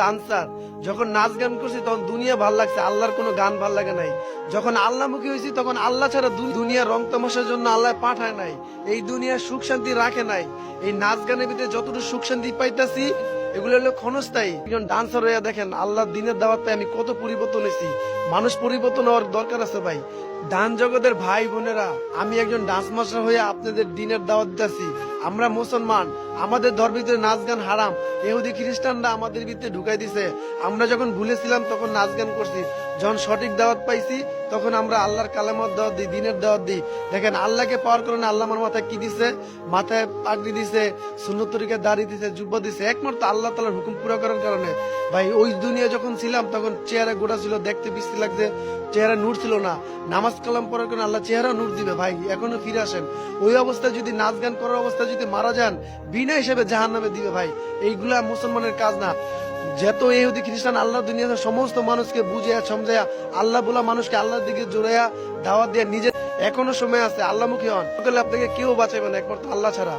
Answer যখন নাচ গান করছি তখন দুনিয়া ভাল লাগছে, আল্লাহর কোনো গান ভাল লাগে নাই। যখন আল্লাহমুখী হয়েছি তখন আল্লাহ ছাড়া দুনিয়ার রং তামাশার জন্য আল্লাহ পাঠায় নাই, এই দুনিয়ার সুখ শান্তি রাখে নাই। এই নাচ গানের ভিতরে যতটুকু সুখ শান্তি পাইতাছি এগুলো হলো ক্ষণস্থায়ী। একজন ডান্সার হইয়া দেখেন আল্লাহ দিনের দাওয়াত পাই আমি কত পরিবর্তন হয়েছি। মানুষ পরিবর্তন হওয়ার দরকার আছে ভাই। ডান জগতের ভাই বোনেরা, আমি একজন ডান্স মাস্টার হয়ে আপনাদের দিনের দাওয়াত দিতেছি। আমরা মুসলমান, আমাদের ধর্মের ভিতরে নাচ গান হারাম। ইহুদি খ্রিস্টানরা আমাদের ভিতরে ঢুকাই দিছে। আমরা যখন ভুলেছিলাম তখন নাচ গান করছি, যখন সঠিক দাওয়াত পাইছি তখন আমরা আল্লাহর কালামত দাওয়াত দিই, দিনের দাওয়াত দিই। দেখেন আল্লাহকে পাওয়ার কারণে আল্লাহ আমার মাথায় কি দিছে, মাথায় পাগড়ি দিছে, সুন্নত তরিকায় দাড়ি দিছে, জুব্বা দিছে, একমাত্র আল্লাহ তাআলার হুকুম পুরো করার কারণে। ভাই ওই দুনিয়া যখন ছিলাম তখন চেহারা গোটা ছিল, দেখতে বিশ্রী লাগছে, চেহারা নূর ছিল না। নামাজ কালাম পড়ার কারণে আল্লাহ চেহারা নূর দিবে। ভাই এখনো ফিরে আসেন। ওই অবস্থায় যদি নাচ গান করার অবস্থায় যদি মারা যান বিনা হিসেবে জাহান্নামে দিবে। ভাই এইগুলা মুসলমানের কাজ না। যত ইহুদি খ্রিস্টান আল্লাহ দুনিয়াতে সমস্ত মানুষকে বুঝিয়া সমঝাইয়া আল্লাহ বলা মানুষকে আল্লাহর দিকে জোড়াইয়া দাওয়াত দিয়ে নিজে, এখনো সময় আছে, আল্লাহমুখী হন। আপনাকে কেউ বাঁচাবে না একমাত্র আল্লাহ ছাড়া।